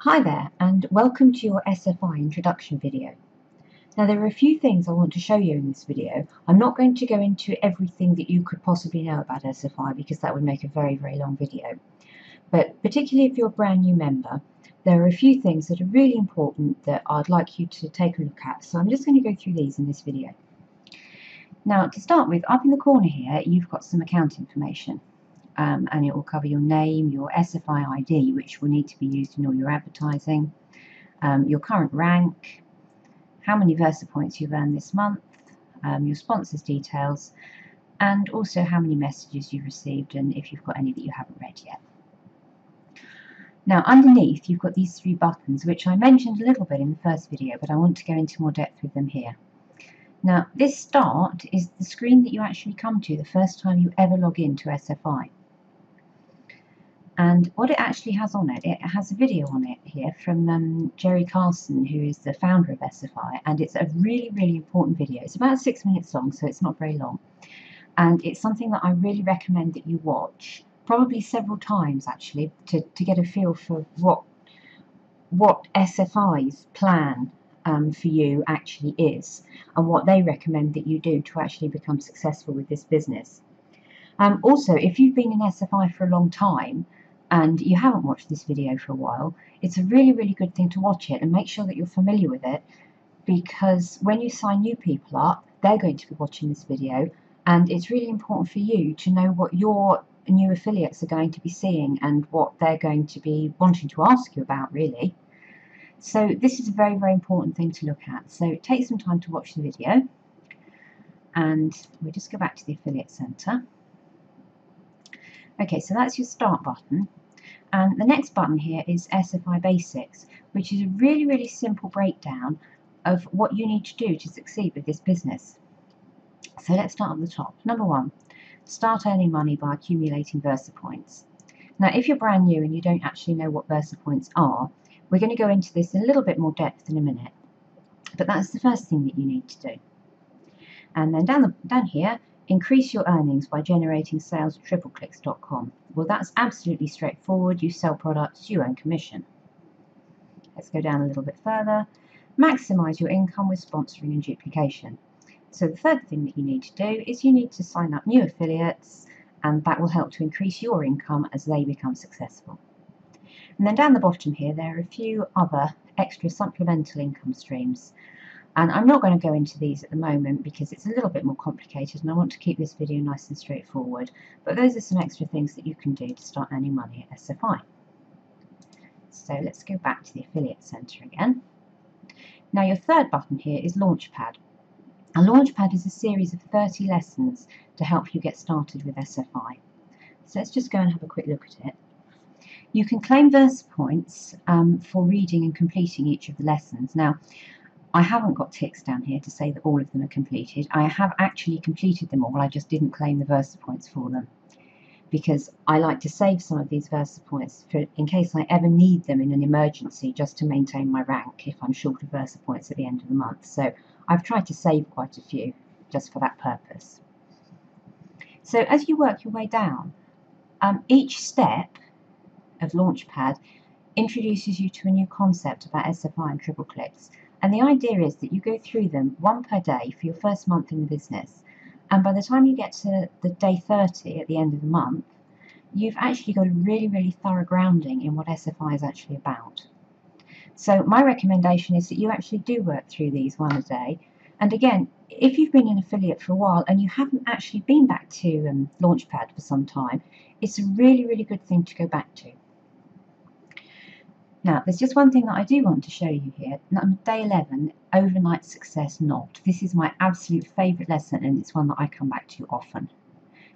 Hi there, and welcome to your SFI introduction video. Now there are a few things I want to show you in this video. I'm not going to go into everything that you could possibly know about SFI because that would make a very long video. But particularly if you're a brand new member, there are a few things that are really important that I'd like you to take a look at. So I'm just going to go through these in this video. Now to start with, up in the corner here, you've got some account information. And it will cover your name, your SFI ID, which will need to be used in all your advertising, your current rank, how many Versa points you've earned this month, your sponsors details, and also how many messages you've received and if you've got any that you haven't read yet. Now underneath you've got these three buttons, which I mentioned a little bit in the first video, but I want to go into more depth with them here. Now this start is the screen that you actually come to the first time you ever log into SFI. And what it actually has on it, it has a video on it here from Jerry Carlson, who is the founder of SFI, and it's a really important video. It's about 6 minutes long, so it's not very long. And it's something that I really recommend that you watch, probably several times actually, to get a feel for what SFI's plan for you actually is, and what they recommend that you do to actually become successful with this business. Also, if you've been in SFI for a long time, and you haven't watched this video for a while, it's a really good thing to watch it and make sure that you're familiar with it, because when you sign new people up, they're going to be watching this video, and it's really important for you to know what your new affiliates are going to be seeing and what they're going to be wanting to ask you about, really. So this is a very important thing to look at. So take some time to watch the video, and we'll just go back to the Affiliate Center. Okay, so that's your start button. And the next button here is SFI Basics, which is a really simple breakdown of what you need to do to succeed with this business. So let's start at the top. Number one, start earning money by accumulating Versa points. Now, if you're brand new and you don't actually know what Versa points are, we're going to go into this in a little bit more depth in a minute. But that's the first thing that you need to do. And then down here, increase your earnings by generating sales at tripleclicks.com. Well, that's absolutely straightforward. You sell products, you earn commission. Let's go down a little bit further. Maximize your income with sponsoring and duplication. So the third thing that you need to do is you need to sign up new affiliates, and that will help to increase your income as they become successful. And then down the bottom here, there are a few other extra supplemental income streams. And I'm not going to go into these at the moment because it's a little bit more complicated and I want to keep this video nice and straightforward. But those are some extra things that you can do to start earning money at SFI. So let's go back to the Affiliate Center again. Now your third button here is Launchpad. A Launchpad is a series of 30 lessons to help you get started with SFI. So let's just go and have a quick look at it. You can claim Versa points for reading and completing each of the lessons. Now, I haven't got ticks down here to say that all of them are completed. I have actually completed them all, I just didn't claim the Versa points for them, because I like to save some of these Versa points in case I ever need them in an emergency, just to maintain my rank if I'm short of Versa points at the end of the month. So I've tried to save quite a few just for that purpose. So as you work your way down, each step of Launchpad introduces you to a new concept about SFI and triple clicks. And the idea is that you go through them one per day for your first month in the business. And by the time you get to the day 30 at the end of the month, you've actually got a really thorough grounding in what SFI is actually about. So my recommendation is that you actually do work through these one a day. And again, if you've been an affiliate for a while and you haven't actually been back to Launchpad for some time, it's a really good thing to go back to. Now, there's just one thing that I do want to show you here. Day 11, Overnight Success Not. This is my absolute favourite lesson, and it's one that I come back to often.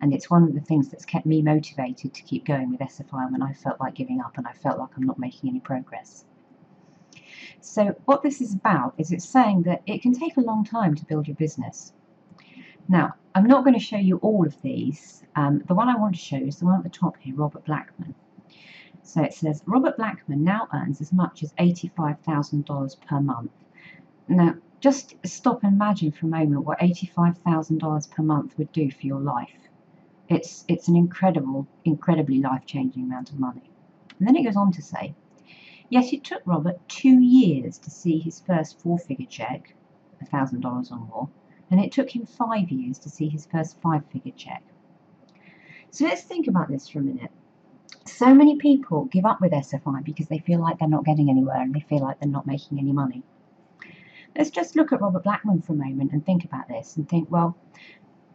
And it's one of the things that's kept me motivated to keep going with SFI when I felt like giving up and I felt like I'm not making any progress. So what this is about is it's saying that it can take a long time to build your business. Now, I'm not going to show you all of these. The one I want to show you is the one at the top here, Robert Blackman. So it says, Robert Blackman now earns as much as $85,000 per month. Now, just stop and imagine for a moment what $85,000 per month would do for your life. It's an incredibly life-changing amount of money. And then it goes on to say, Yet it took Robert 2 years to see his first 4-figure check, $1,000 or more, and it took him 5 years to see his first 5-figure check. So let's think about this for a minute. So many people give up with SFI because they feel like they're not getting anywhere and they feel like they're not making any money. Let's just look at Robert Blackman for a moment and think about this and think, well,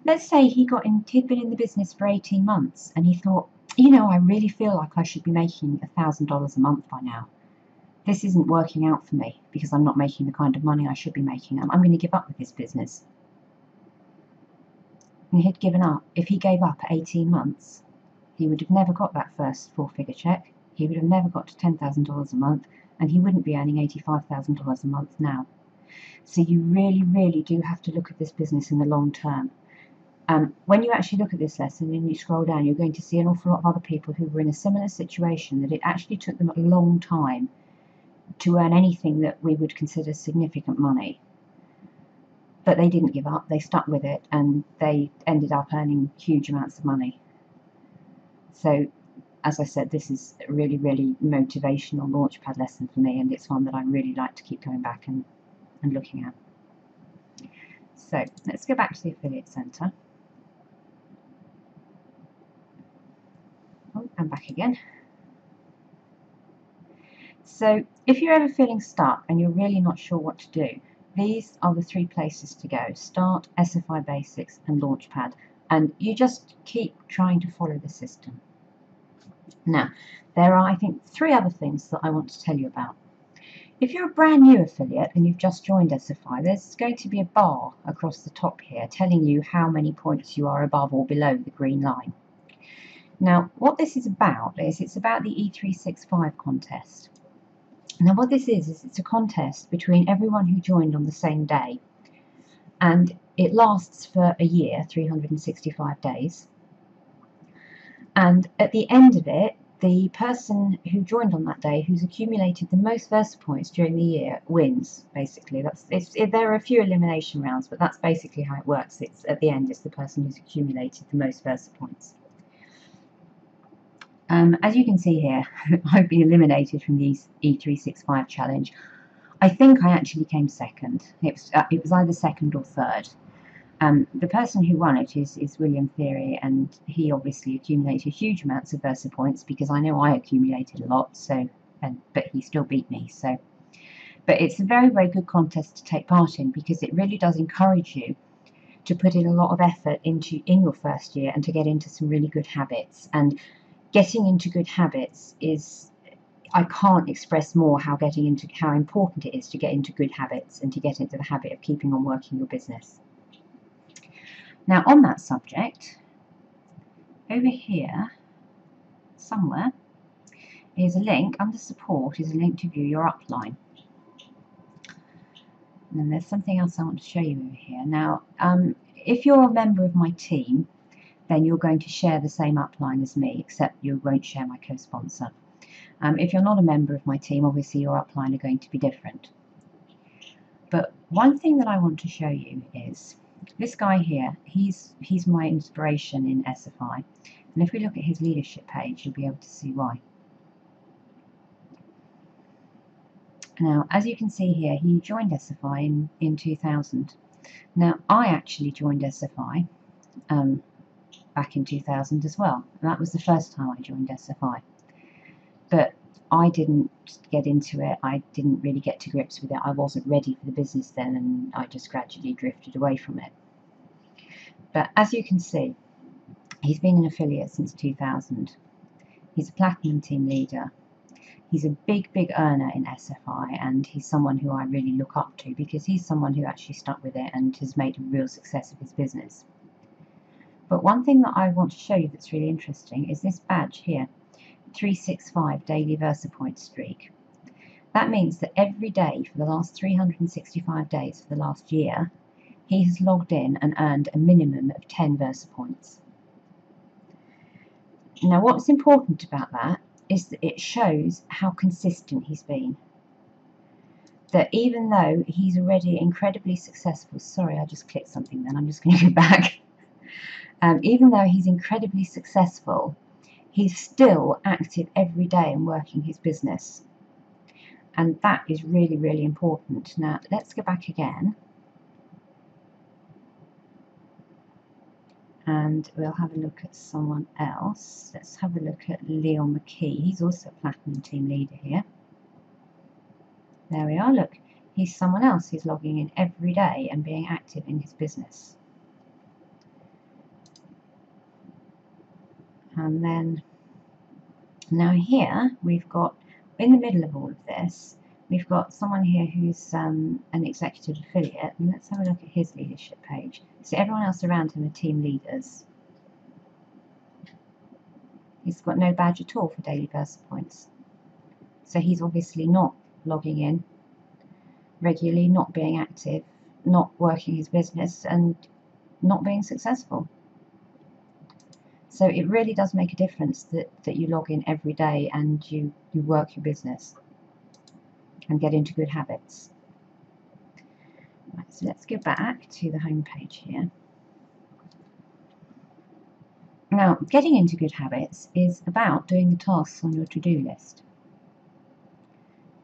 let's say he'd been in the business for 18 months and he thought, you know, I really feel like I should be making $1,000 a month by now. This isn't working out for me because I'm not making the kind of money I should be making. I'm going to give up with this business. And he'd given up. If he gave up at 18 months, he would have never got that first 4-figure check. He would have never got to $10,000 a month, and he wouldn't be earning $85,000 a month now. So you really, really do have to look at this business in the long term. When you actually look at this lesson and you scroll down, you're going to see an awful lot of other people who were in a similar situation, that it actually took them a long time to earn anything that we would consider significant money. But they didn't give up, they stuck with it, and they ended up earning huge amounts of money. So, as I said, this is a really, really motivational launchpad lesson for me, and it's one that I really like to keep going back and looking at. So, let's go back to the Affiliate Centre. Oh, and back again. So, if you're ever feeling stuck and you're really not sure what to do, these are the 3 places to go: Start, SFI Basics, and Launchpad. And you just keep trying to follow the system. Now, there are, I think, 3 other things that I want to tell you about. If you're a brand new affiliate and you've just joined SFI, there's going to be a bar across the top here telling you how many points you are above or below the green line. Now, what this is about is it's about the E365 contest. Now, what this is it's a contest between everyone who joined on the same day, and it lasts for a year, 365 days. And at the end of it, the person who joined on that day, who's accumulated the most Versa points during the year, wins. Basically, there are a few elimination rounds, but that's basically how it works. It's at the end, it's the person who's accumulated the most Versa points. As you can see here, I've been eliminated from the E365 challenge. I think I actually came second. It was either second or third. The person who won it is William Theory, and he obviously accumulated huge amounts of Versa points because I know I accumulated a lot. But he still beat me. But it's a very, very good contest to take part in because it really does encourage you to put in a lot of effort in your first year and to get into some really good habits. And getting into good habits is, I can't express more how important it is to get into good habits and to get into the habit of keeping on working your business. Now, on that subject, over here somewhere is a link under support, is a link to view your upline. And then there's something else I want to show you over here. Now, if you're a member of my team, then you're going to share the same upline as me, except you won't share my co-sponsor. If you're not a member of my team, obviously your upline are going to be different. But one thing that I want to show you is this guy here. He's my inspiration in SFI. And if we look at his leadership page, you'll be able to see why. Now, as you can see here, he joined SFI in 2000. Now, I actually joined SFI back in 2000 as well. And that was the first time I joined SFI. But I didn't get into it. I didn't really get to grips with it. I wasn't ready for the business then, and I just gradually drifted away from it. But as you can see, he's been an affiliate since 2000. He's a platinum team leader. He's a big, big earner in SFI, and he's someone who I really look up to because he's someone who actually stuck with it and has made a real success of his business. But one thing that I want to show you that's really interesting is this badge here, 365 daily Versa point streak. That means that every day for the last 365 days for the last year, he has logged in and earned a minimum of 10 Versa points. Now, what's important about that is that it shows how consistent he's been. That even though he's already incredibly successful, sorry, I just clicked something then, I'm just going to go back. Even though he's incredibly successful, he's still active every day and working his business. And that is really, really important. Now, let's go back again. And we'll have a look at someone else. Let's have a look at Leon McKee. He's also a Platinum Team Leader here. There we are, look. He's someone else who's logging in every day and being active in his business. And then, now here, we've got, in the middle of all of this, we've got someone here who's an executive affiliate, and let's have a look at his leadership page. So everyone else around him are team leaders. He's got no badge at all for daily Versa points. So he's obviously not logging in regularly, not being active, not working his business, and not being successful. So it really does make a difference that you log in every day and you work your business and get into good habits. Right, so let's go back to the home page here. Now, getting into good habits is about doing the tasks on your to-do list.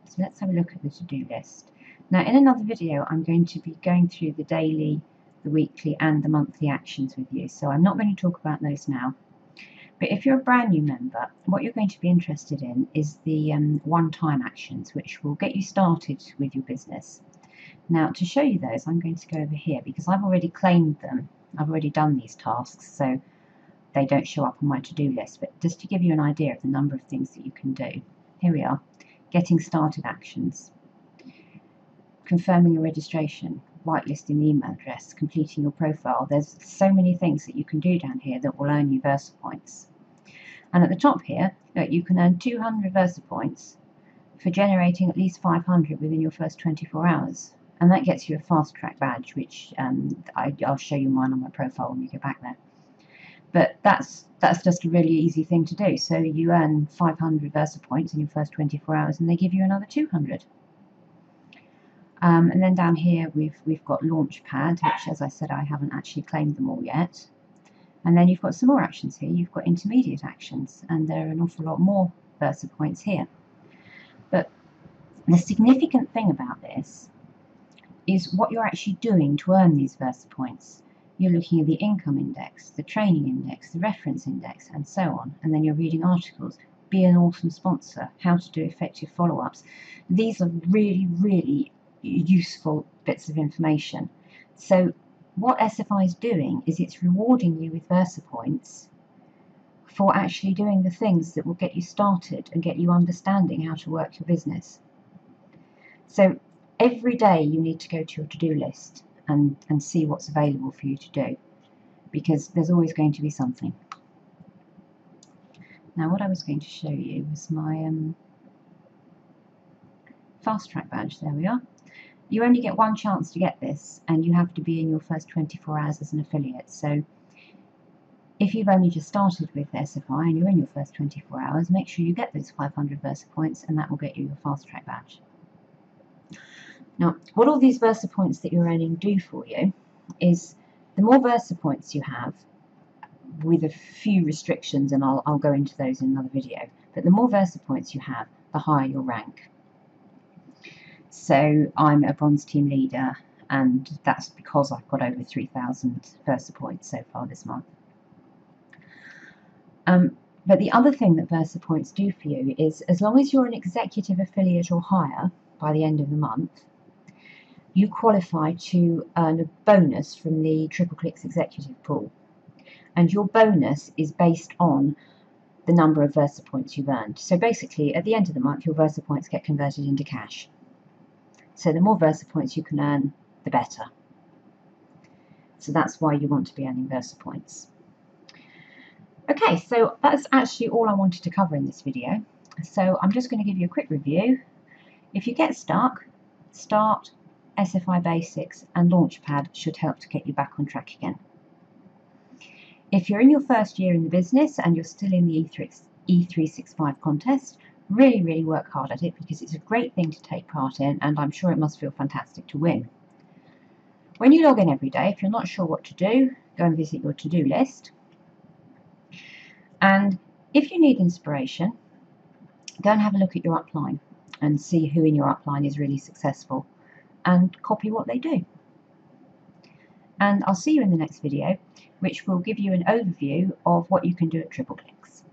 So let's have a look at the to-do list. Now, in another video, I'm going to be going through the daily, the weekly, and the monthly actions with you. So I'm not going to talk about those now. But if you're a brand new member, what you're going to be interested in is the one-time actions, which will get you started with your business. Now, to show you those, I'm going to go over here because I've already claimed them. I've already done these tasks, so they don't show up on my to-do list. But just to give you an idea of the number of things that you can do, here we are, getting started actions, confirming your registration, whitelisting the email address, completing your profile. There's so many things that you can do down here that will earn you Versa points. And at the top here, look, you can earn 200 Versa points for generating at least 500 within your first 24 hours. And that gets you a fast track badge, which I'll show you mine on my profile when we go back there. But that's just a really easy thing to do. So you earn 500 Versa points in your first 24 hours, and they give you another 200. And then down here we've got Launchpad, which, as I said, I haven't actually claimed them all yet. And then you've got some more actions here. You've got intermediate actions, and there are an awful lot more Versa points here. But the significant thing about this is what you're actually doing to earn these Versa points. You're looking at the income index, the training index, the reference index, and so on. And then you're reading articles. Be an awesome sponsor, how to do effective follow-ups. These are really, really useful bits of information. So what SFI is doing is it's rewarding you with Versa points for actually doing the things that will get you started and get you understanding how to work your business. So every day you need to go to your to-do list and see what's available for you to do, because there's always going to be something. Now, what I was going to show you was my fast track badge. There we are. You only get one chance to get this, and you have to be in your first 24 hours as an affiliate. So if you've only just started with SFI and you're in your first 24 hours, make sure you get those 500 Versa points, and that will get you your fast track badge. Now, what all these Versa points that you're earning do for you is the more Versa points you have, with a few restrictions, and I'll go into those in another video, but the more Versa points you have, the higher your rank. So I'm a bronze team leader, and that's because I've got over 3,000 Versa points so far this month. But the other thing that Versa points do for you is, as long as you're an executive affiliate or higher by the end of the month, you qualify to earn a bonus from the Triple Clicks executive pool. And your bonus is based on the number of Versa points you've earned. So basically, at the end of the month, your Versa points get converted into cash. So the more Versa points you can earn, the better. So that's why you want to be earning Versa points. Okay, so that's actually all I wanted to cover in this video. So I'm just going to give you a quick review. If you get stuck, Start, SFI Basics and Launchpad should help to get you back on track again. If you're in your first year in the business and you're still in the E365 contest, really work hard at it, because it's a great thing to take part in, and I'm sure it must feel fantastic to win. When you log in every day, if you're not sure what to do, go and visit your to-do list. And if you need inspiration, go and have a look at your upline. and see who in your upline is really successful and copy what they do. And I'll see you in the next video, which will give you an overview of what you can do at Triple Clicks.